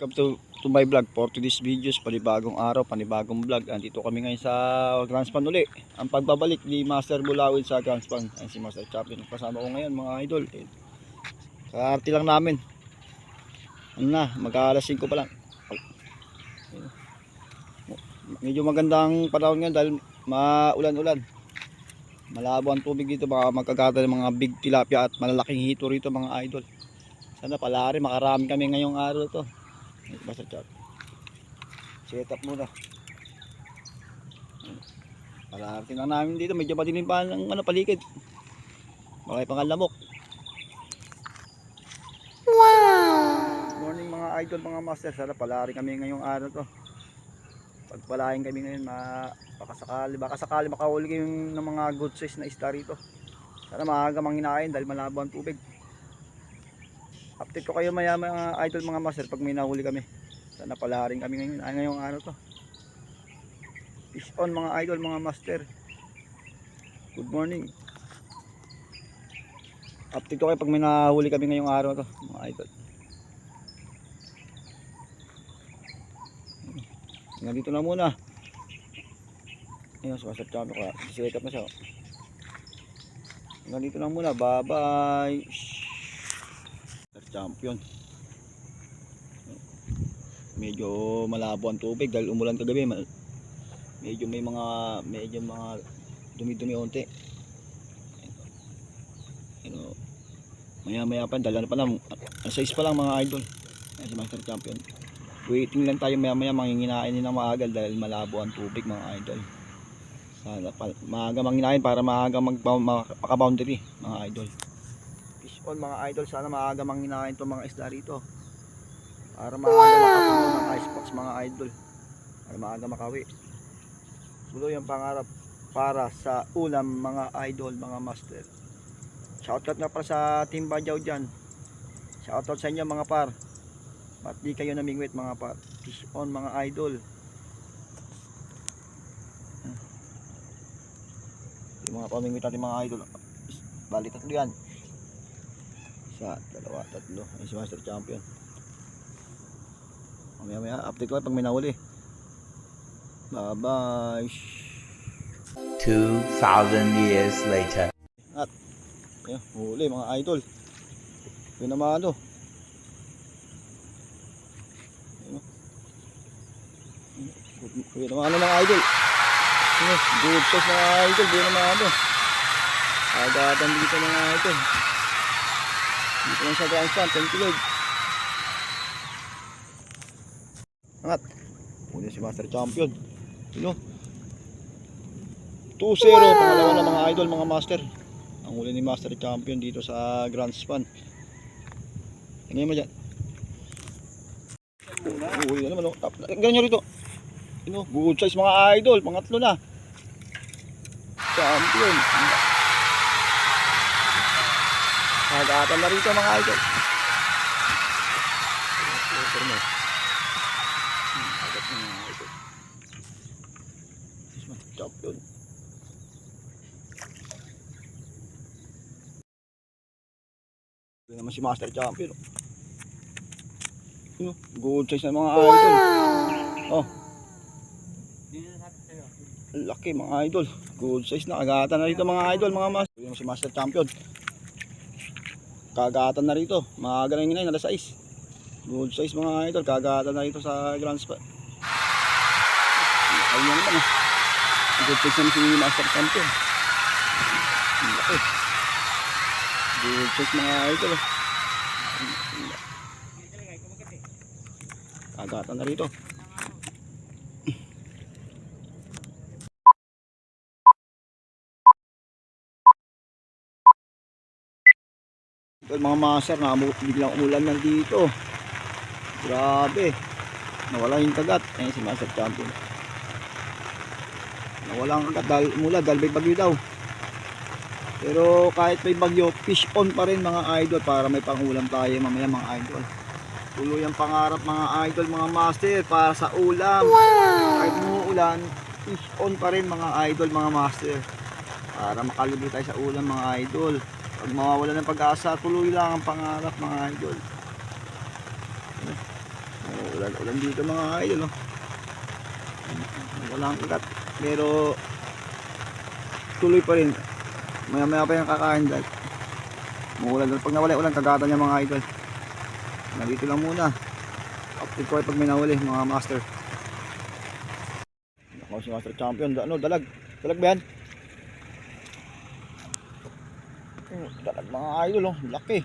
Welcome to my vlog for today's videos. Panibagong araw, panibagong vlog. Andito kami ngayon sa Granspan uli. Ang pagbabalik ni Master Bulawin sa Granspan. Ayan si Master Chaplin. Kasama ko ngayon mga idol. Kaarti lang namin. Ano na, mag-aalas 5 pa lang. Medyo magandang panahon ngayon dahil maulan-ulan. Malabo ang tubig dito. Baka magkagata ng mga big tilapia at malalaking hito rito mga idol. Sana palari makarami kami ngayong araw to. Basta chat. Set up muna. Palari lang namin dito, medyo madilim pa ng paligid. Baka pangalamok. Wow! Morning mga idol, mga master. Sana palari kami ngayong araw to. Pagpalain kami ngayon, baka sakali makahuli kayo ng mga good size na isda rito. Sana maaga manghinain dahil malabo ang tubig. Update ko kayo maya mga idol, mga master, pag may nahuli kami. Sana pala rin kami ngayong araw to. Fish on mga idol, mga master. Good morning. Update ko kayo pag may nahuli kami ngayong araw to mga idol. Hanggang dito na muna. Ayun, sumasat kami ko. Set up na siya. Hanggang dito na muna. Bye bye. Champion. Medyo malabo ang tubig dahil umulan kagabi. Medyo mga dumi-dumi onte. Maya pa dala pa lang. Size pa lang mga idol. Ayan si Master Champion. Waiting lang tayo maya manghihinain din ng maaga dahil malabo ang tubig mga idol. Sana maaga manghihinain para maaga maka-boundary mga idol. On mga idol, sana maaga manghinain itong mga isda rito para maaga makapuno ng icebox mga idol, para maaga makawi. Tuloy ang pangarap para sa ulam mga idol, mga master. Shoutout nga para sa Team Badyaw dyan. Shoutout sa inyo mga par. Ba't di kayo namingwit mga par? Fish on mga idol. Yung mga pamingwit natin mga idol, bali tatlo yan. Isa, dalawa, tatlo. Ayun si Master Champion. Mamaya update ko pag may nahuli. Bye bye. 2,000 years later. At ayun, huli mga idol. Yun naman ano. Yun naman ano mga idol. Good size mga idol. Yun naman ano. Agatan dito mga idol. Dito lang sa Granspan, 10 kg. Angat. Muna si Master Champion. Yun o. 2-0. Pangalawa na mga idol, mga master. Ang huli ni Master Champion dito sa Granspan. Tingnan mo dyan. Huli na naman o. Ganyan nyo rito. Yun o. Good size mga idol. Pangatlo na. Champion. Nagatan na rito mga idol. Agat na mga idol. Champion. Ito naman si Master Champion. Good size na mga idol. Oh. Laki mga idol. Good size na. Agatan na rito mga idol, mga master. Ito naman si Master Champion. Kagatan na rito, maaga na yung hinayin, alas 6. Good size mga idol, kagatan na rito sa Granspan. Ayun na naman good size na si Master Champion. Laki. Good size mga idol. Kagatan na rito. Mga master na biglang umulan lang dito. Grabe. Nawala yung kagat. Ayun si Master Champion. Nawala ang kagat dahil umulan, dahil may bagyo daw. Pero kahit may bagyo, fish on pa rin mga idol para may pangulam tayo mamaya mga idol. Tuloy ang pangarap mga idol, mga master para sa ulam. Kahit umuulan, fish on pa rin mga idol, mga master. Para makalibre tayo sa ulam mga idol. Pag mawawala ng pag-asa, tuloy lang ang pangarap mga idol. Ulan dito mga idol, no? Walang ugat. Pero tuloy pa rin. Maya pa yung kakain dahil muulan. Pag nawala ulan, kagatan niya mga idol. Nandito lang muna. Update ko pag may nahuli mga master. Ako si Master Champion. Ano, dalag. Dalag ba yan? Dalag mga idol, oh. Laki.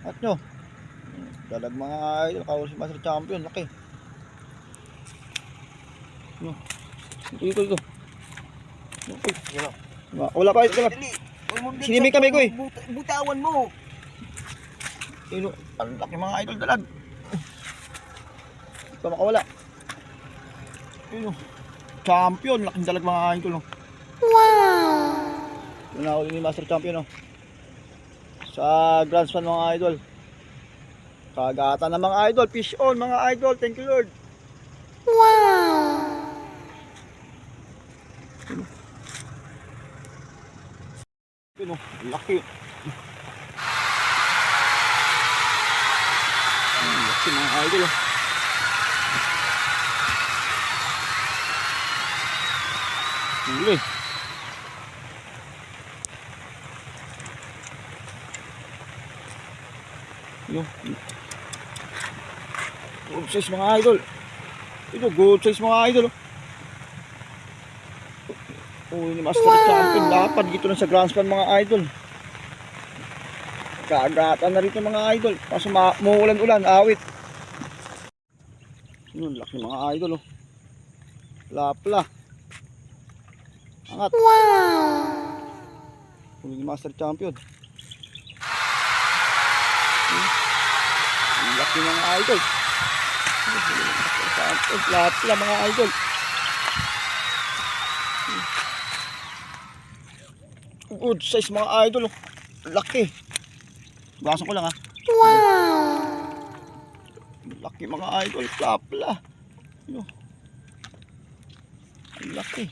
At nyo. Dalag mga idol. Ako si Master Champion. Laki. No. Ito. Wala pa. Sinimik kami ko eh. Butawan mo. Ino, ang laki mga idol dalag. Hindi pa makawala. Ino. Champion, laking dalag mga idol. No? Wow! Pinahuli ni Master Champion. No? Sa Grand Span mga idol. Kagatan ng mga idol. Fish on mga idol. Thank you Lord. Wow! Ino, laki. Laki mga idol. Oh. Huli. Yo. Good size mga idol. Ito good size mga idol. Oh, ini Master Champion lapad dito na sa Grand Span mga idol. Kagatan na rito mga idol. Kaso muulan-ulan, awit. Yun, laki mga idol oh. Lapla. Angat. Wow! Huli ni Master Champion. Laki mga idol. Master Champion. Lapla mga idol. Good size mga idol. Laki. Basan ko lang ha. Wow! Laki mga idol. Lapla. Laki.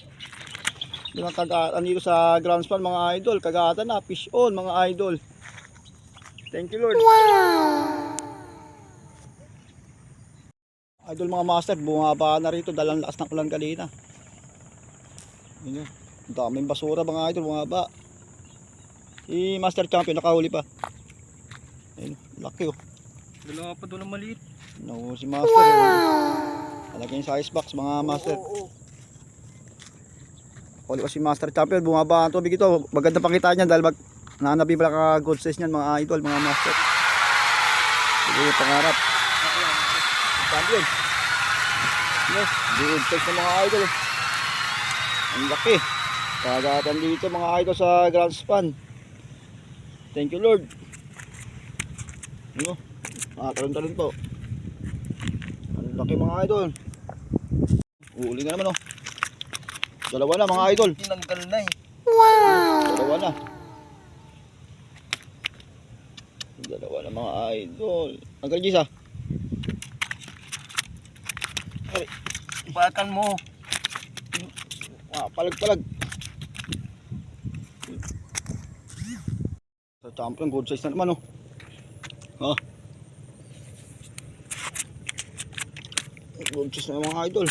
Yung kagatan dito sa Grand Span mga idol. Kagatan na. Fish on mga idol. Thank you Lord. Wow! Idol mga master. Bumaba na rito. Dalang lakas ng ulan kanina. Yun yun. Ang daming basura mga idol. Bumaba. Si Master Champion nakahuli pa. Ayun. Laki oh. Dalawa pa doon ang maliit. No, si Master. Wow! Alagay sa icebox mga master. Huli ko si Master Champion, bumaba ang tubig ito. Maganda pakita niyan dahil nanabi pala ka good size niyan mga idol, mga master. Ito yung pangarap. Champion. Yes, good size ng mga idol. Ang laki. Kagatan dito mga idol sa Grand Span. Thank you Lord. Ano? Nakatalon-talon po. Ang laki mga idol. Uli na naman oh. Dalawa na mga idol. Tinanggal na eh. Wow! Dalawa na. Dalawa na mga idol. Tanggal gisa. Bakan mo. Palag-palag. Sa champion, good size na naman oh. Ha? Good size na mga idol.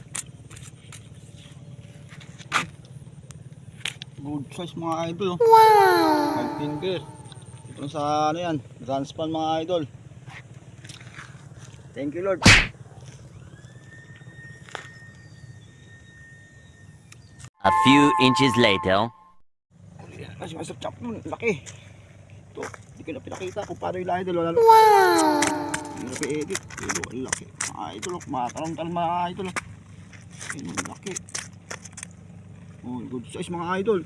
Good size mga idol oh. Wow! 5 finger. Ito sa ano yan, Grand Span mga idol. Thank you Lord. A few inches later. Kasi Master Champion, laki. Ito, hindi ko na pinakita kung paano yung idol. Wow! Hindi na pa-edit. Pero ang laki. Mga idol, makatalong-talong mga idol. Ayun, laki. Oh, good size mga idol.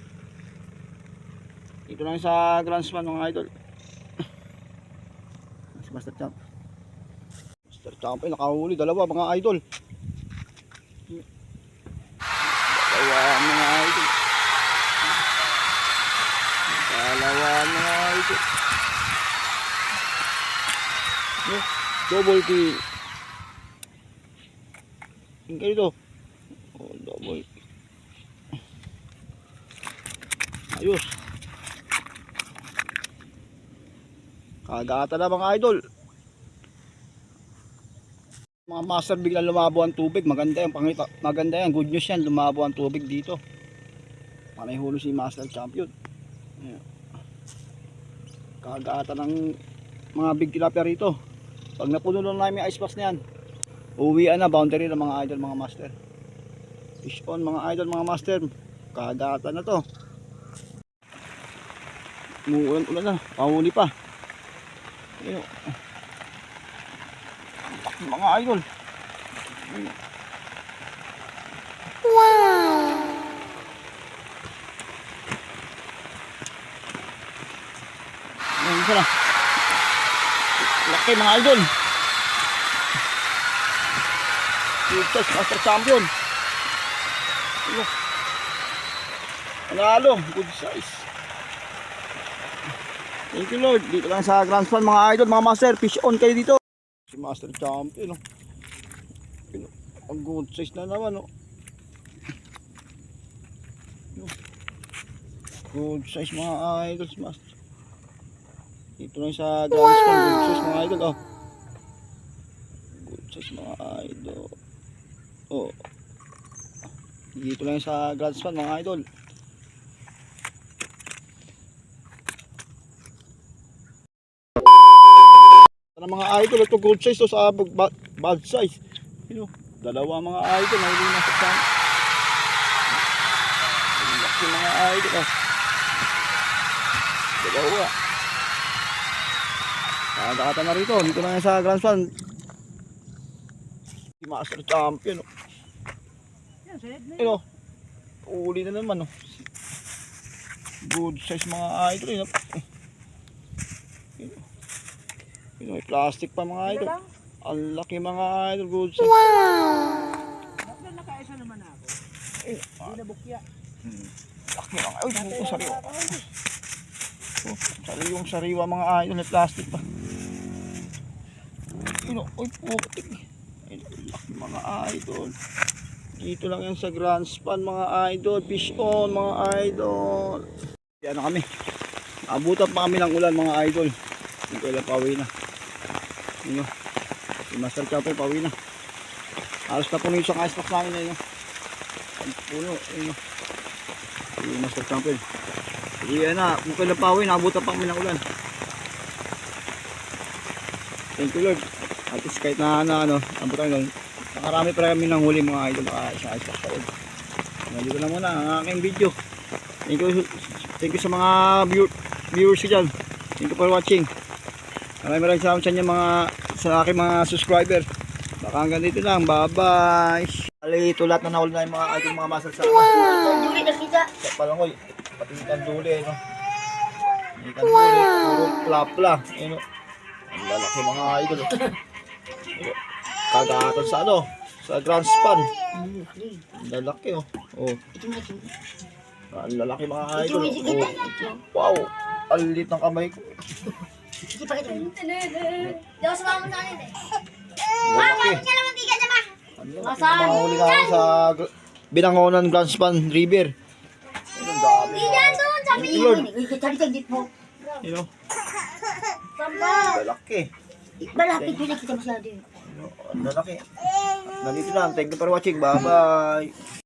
Ito lang sa Grand Span mga idol. Si Master Champ. Master Champ ay nakahuli dalawa mga idol. Dalawa mga idol. Dalawa mga idol. Double kill. Yung ganito. Oh, double kill. Ayos. Kagata na mga idol. Mga master, biglang lumabo ang tubig. Maganda yan, maganda yan. Good news yan, lumabo ang tubig dito. Panay hulo si master champion. Ayan. Kagata ng mga big tilapia rito. Pag napuno lang namin yung ice box na yan, uwian na, boundary ng mga idol, mga master. Fish on mga idol, mga master. Kagata na to. Umuulan-ulan na, pahuli pa. Ayan. Mga idol. Ayan, isa na. Laki mga idol. Good size, master champion. Ayan. Panalo, good size. Thank you Lord. Dito lang sa Grand Span mga idol, mga master. Fish on kayo dito. Si master champion, oh. Ang good size na naman, oh. Good size mga idol, si master. Dito lang sa Grand Span, good size mga idol, oh. Good size mga idol. Oh. Dito lang sa Grand Span mga idol. Ng mga idol, ito good size to sa bad size. Dalawa mga idol na hindi nasa saan. Laki mga idol, oh. Dalawa. Kagata na rito, dito na yan sa Grand Span. Si master champion, oh. Uli na naman, oh. Good size mga idol, oh. May plastic pa mga idol. Ang laki mga idol, good size. Bakit nakaisa naman ako? Hindi na bukya. Laki mga idol, sariwa. Sariwang sariwa mga idol, may plastic pa. Uy, putik. Laki mga idol. Dito lang yan sa Grand Span mga idol. Fish on mga idol. Yan na kami. Abutan pa kami ng ulan mga idol. Hindi ko lang pauwi na. Yun, si master champion pauwi na. Alas na puno yung isang ice box namin na yun. Puno, yun. Si master champion. Yan na, kung kailan pauwi, naabutan pa kami ng ulan. Thank you Lord. At least kahit na abutan nun, nakarami pa kami ng huli mga idol, isang ice box pa yun. Dito na muna ang aking video. Thank you sa mga viewers ko dyan. Thank you for watching. Maraming salamat sa inyo sa aking mga subscriber. Baka hanggang dito lang. Bye-bye. Alay, ito lahat na nahuli na yung mga ating mga muscle sama. Juli na kita. Sa palangoy, pati yung kanduli, no? Yung kanduli, puro plapla. No? Ang lalaki mga idol. Kagatan sa sa Grand Span. Ang lalaki, oh. Ang lalaki mga idol. Wow, ang liit ng kamay ko. Sige, pakita mo. Di ako sumama sa akin eh. Lalaki. Kaya naman di ka na ba? Mga huli nga ako sa Binangonan Grand Span River. Ayun, ang dami. Di dyan doon, sabi Thank you, Lord. Sabi tag dit mo. You know, Samba. lalaki. Malapit mo nakita mo siya din. Ang lalaki. Nandito lang. Thank you for watching. Bye-bye.